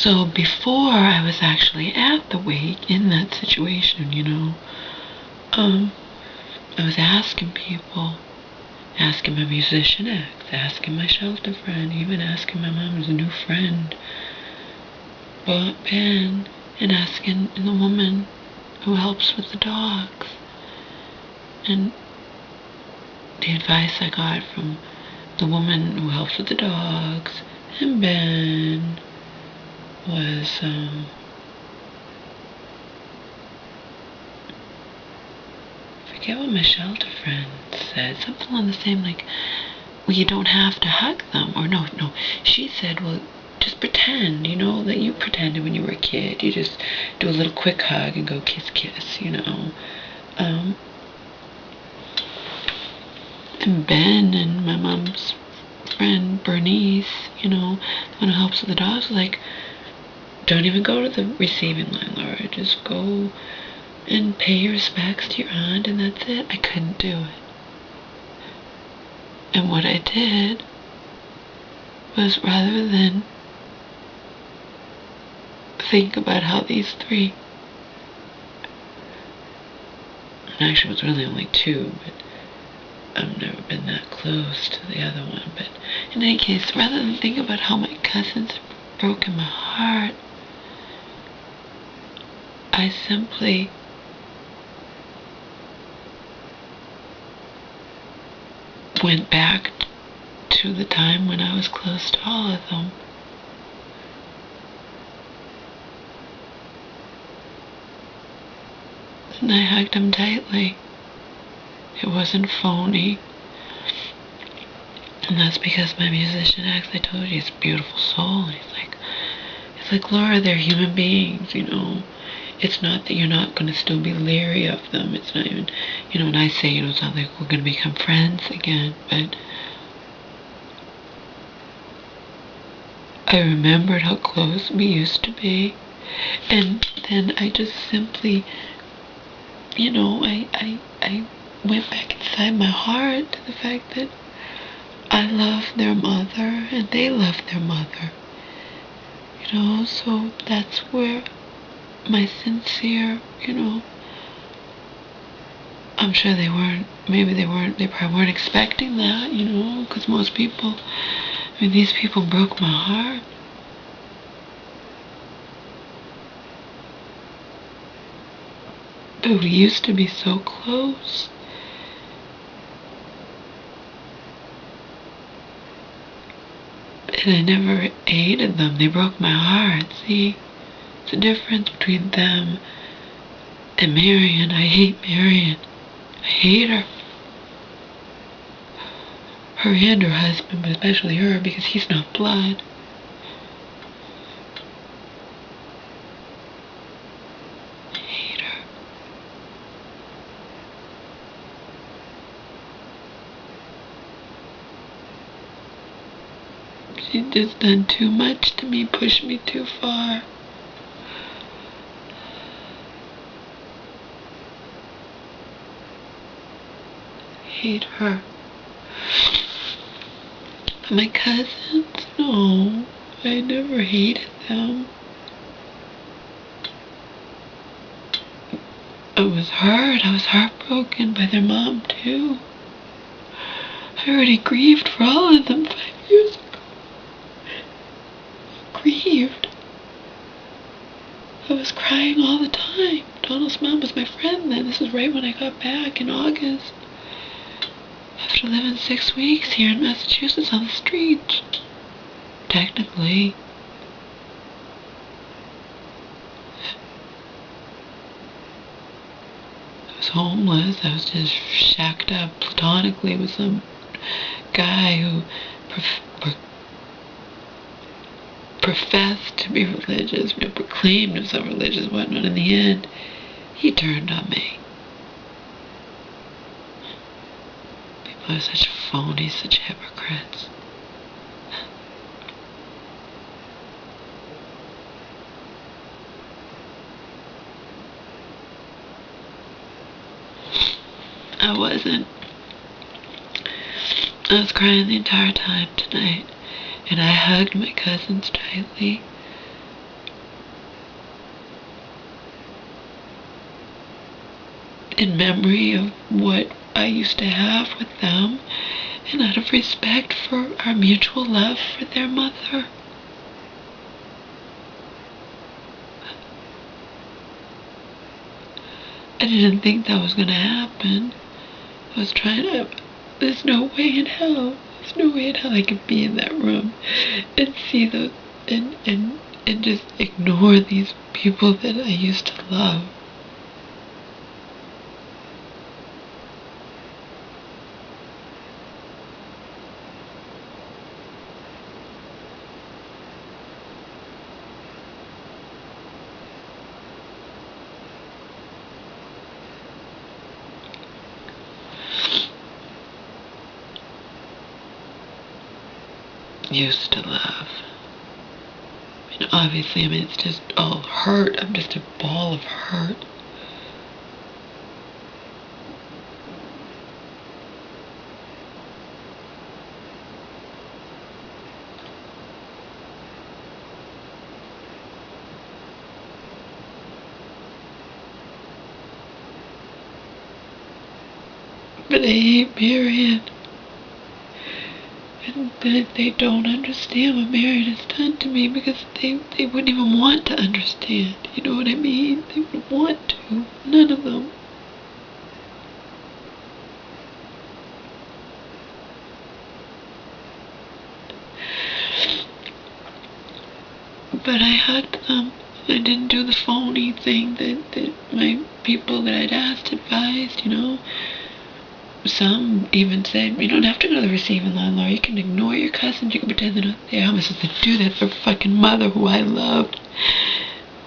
So before I was actually at the wake in that situation, I was asking people, asking my musician ex, asking my shelter friend, even asking my mom's new friend, Ben, and asking the woman who helps with the dogs. And the advice I got from the woman who helps with the dogs and Ben was, I forget what my shelter friend said, something along the same, like, well, you don't have to hug them, or no, she said, well, just pretend, that you pretended when you were a kid, you just do a little quick hug and go kiss, and Ben and my mom's friend Bernice, the one who helps with the dogs, like, don't even go to the receiving line, Laura. Just go and pay your respects to your aunt, and that's it. I couldn't do it. And what I did was, rather than think about how these three, and actually it was really only two, but I've never been that close to the other one, but in any case, rather than think about how my cousins have broken my heart, I simply went back to the time when I was close to all of them. And I hugged them tightly. It wasn't phony. And that's because my musician ex, I told you, he's a beautiful soul. And he's like, Laura, they're human beings, It's not that you're not going to still be leery of them. It's not even, and I say, it's not like we're going to become friends again. But I remembered how close we used to be. And then I just simply, I went back inside my heart to the fact that I love their mother and they love their mother. So that's where my sincere, I'm sure they probably weren't expecting that, because most people, these people broke my heart. But we used to be so close. And I never hated them. They broke my heart, see? It's the difference between them and Marion. I hate Marion. I hate her. Her and her husband, but especially her, because he's not blood. I hate her. She's just done too much to me, pushed me too far. Hate her. My cousins, no, I never hated them. I was hurt. I was heartbroken by their mom too. I already grieved for all of them 5 years ago. Grieved. I was crying all the time. Donald's mom was my friend then. This was right when I got back in August. After living 6 weeks here in Massachusetts on the streets. Technically. I was homeless. I was just shacked up platonically with some guy who professed to be religious, proclaimed himself religious and whatnot. In the end, he turned on me. People are such phonies, such hypocrites. I wasn't. I was crying the entire time tonight, and I hugged my cousins tightly, in memory of what I used to have with them, and out of respect for our mutual love for their mother. I didn't think that was going to happen. I was trying to, there's no way in hell I could be in that room and see those, and just ignore these people that I used to love. Used to love. I mean, obviously, it's just all hurt. I'm just a ball of hurt. But I hate Marion. And they don't understand what Marion has done to me, because they wouldn't even want to understand. You know what I mean? They wouldn't want to. None of them. But I hugged them. I didn't do the phony thing that my people that I'd asked advised, you know. Some even said, you don't have to go to the receiving line, Laura. You can ignore your cousins. You can pretend they're not there. I'm supposed to do that. Their fucking mother, who I loved,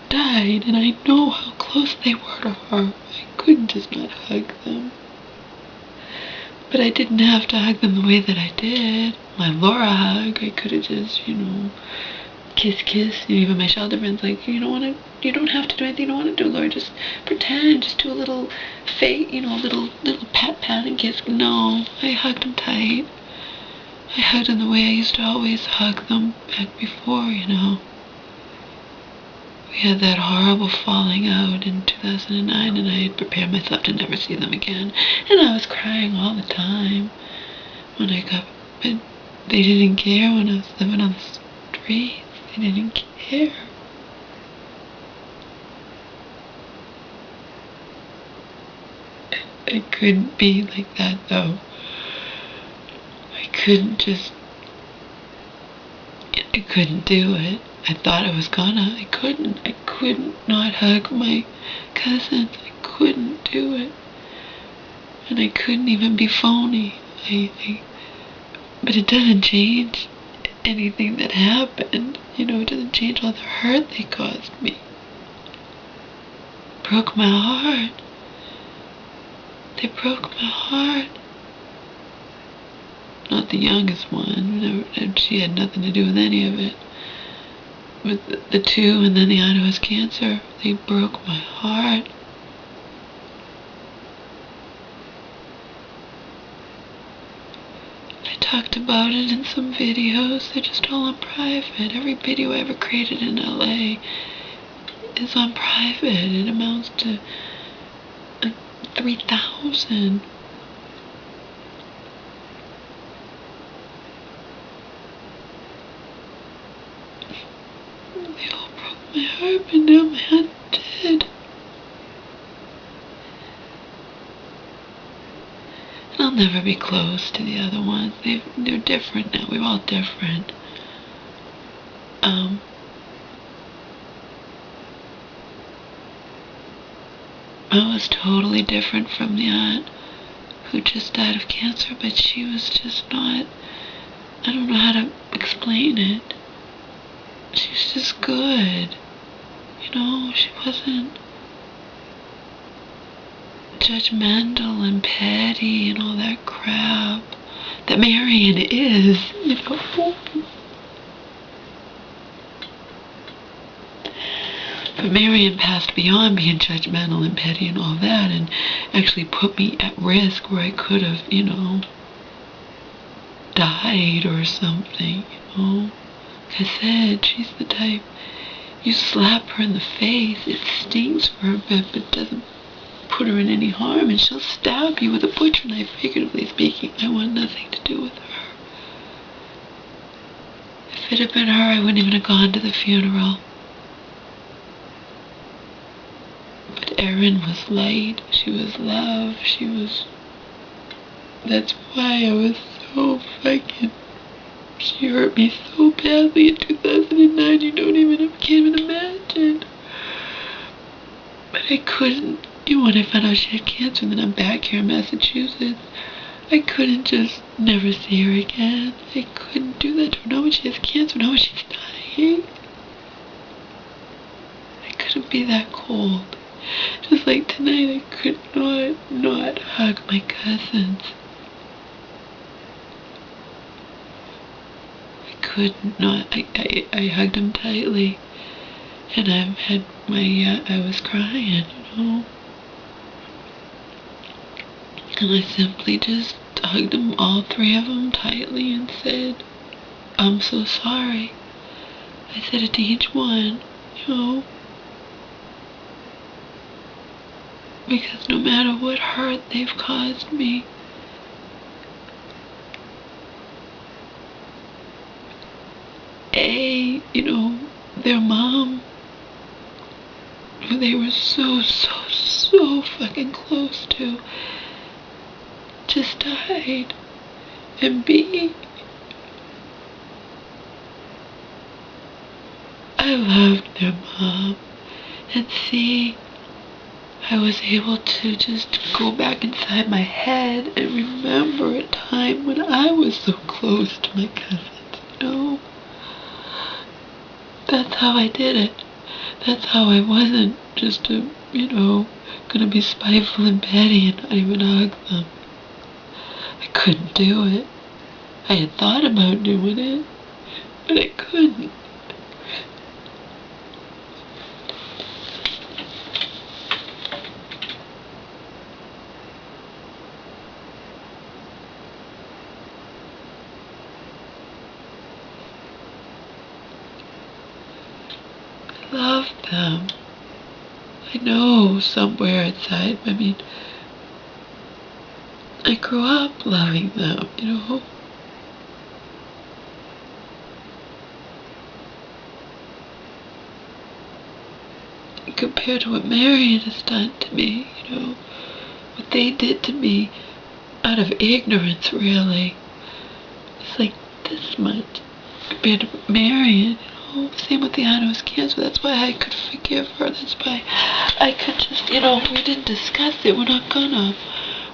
died, and I know how close they were to her. I couldn't just not hug them. But I didn't have to hug them the way that I did. My Laura hug, I could have just, you know, kiss. Even my shelter friends, like, you don't have to do anything you don't want to do, Laura. Just pretend, just do a little fake, you know, little pat and kiss. No, I hugged them tight. I hugged them the way I used to always hug them back before, you know. We had that horrible falling out in 2009, and I had prepared myself to never see them again. And I was crying all the time when I got, but they didn't care when I was living on the street. They didn't care. I couldn't be like that, though. I couldn't do it. I thought I was gonna. I couldn't not hug my cousins. I couldn't do it. And I couldn't even be phony. But it doesn't change anything that happened. You know, it doesn't change all the hurt they caused me. It broke my heart. They broke my heart. Not the youngest one. She had nothing to do with any of it. With the two, and then the aunt who has cancer, they broke my heart. I talked about it in some videos. They're just all on private. Every video I ever created in LA is on private. It amounts to 3,000. They all broke my heart, but now my aunt did. And I'll never be close to the other ones. They're different now. We're all different. I was totally different from the aunt who just died of cancer, but she was just not, I don't know how to explain it. She's just good. You know, she wasn't judgmental and petty and all that crap that Marion is, you know. But Marion passed beyond being judgmental and petty and all that, and actually put me at risk where I could have, you know, died or something, you know. Like I said, she's the type, you slap her in the face, it stings for a bit, but doesn't put her in any harm, and she'll stab you with a butcher knife, figuratively speaking. I want nothing to do with her. If it had been her, I wouldn't even have gone to the funeral. But Erin was light, she was love, that's why I was so fucking... She hurt me so badly in 2009, you can't even imagine. But I couldn't, when I found out she had cancer, and then I'm back here in Massachusetts, I couldn't just never see her again. I couldn't do that to her. Not when she has cancer, not when she's dying. I couldn't be that cold. Just like tonight, I could not hug my cousins. I could not. I hugged them tightly. And I was crying, And I simply just hugged them, all three of them, tightly and said, I'm so sorry. I said it to each one, Because no matter what hurt they've caused me, their mom, who they were so fucking close to, just died. And B, I loved their mom. And C, I was able to just go back inside my head and remember a time when I was so close to my cousins, That's how I did it. That's how I wasn't just gonna be spiteful and petty and not even hug them. I couldn't do it. I had thought about doing it, but I couldn't. I loved them. I know somewhere inside, I grew up loving them, Compared to what Marion has done to me, what they did to me out of ignorance, really. It's like this much compared to Marion, Same with the aunt who has cancer. That's why I could forgive her. That's why I could just, we didn't discuss it. We're not gonna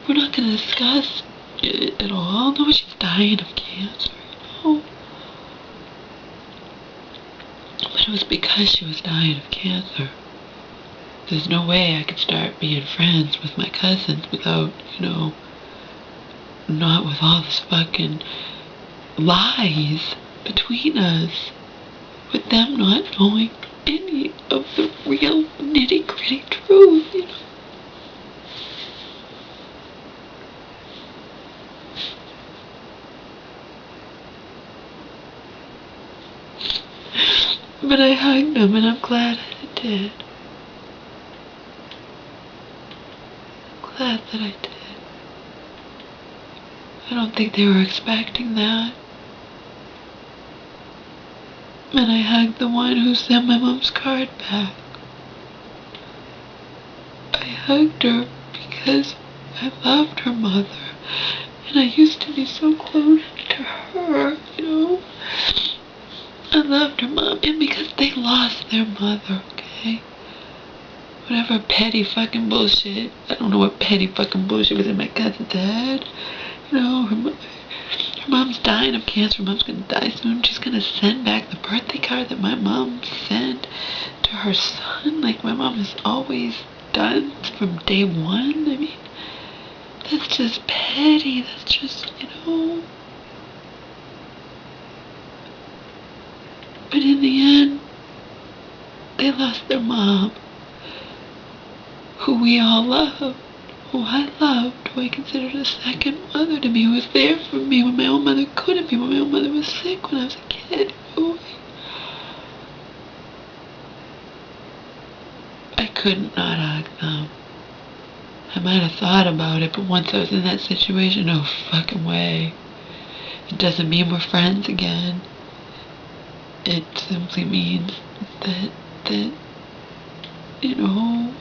discuss it at all. No, she's dying of cancer, But it was because she was dying of cancer. There's no way I could start being friends with my cousins without, not with all this fucking lies between us. With them not knowing any of the real nitty-gritty truth, But I hugged them, and I'm glad I did. I'm glad that I did. I don't think they were expecting that. And I hugged the one who sent my mom's card back. I hugged her because I loved her mother. And I used to be so close to her, I loved her mom. And because they lost their mother, okay? Whatever petty fucking bullshit. I don't know what petty fucking bullshit was in my cousin's head. Her mom's dying of cancer. Her mom's gonna die soon. She's gonna send back the birthday card that my mom sent to her son, like my mom has always done from day one. That's just petty. That's just, But in the end, they lost their mom, who we all love. Who I loved, who I considered a second mother to me, who was there for me when my own mother couldn't be, when my own mother was sick when I was a kid. I could not hug them. I might have thought about it, but once I was in that situation, no fucking way. It doesn't mean we're friends again. It simply means that, you know,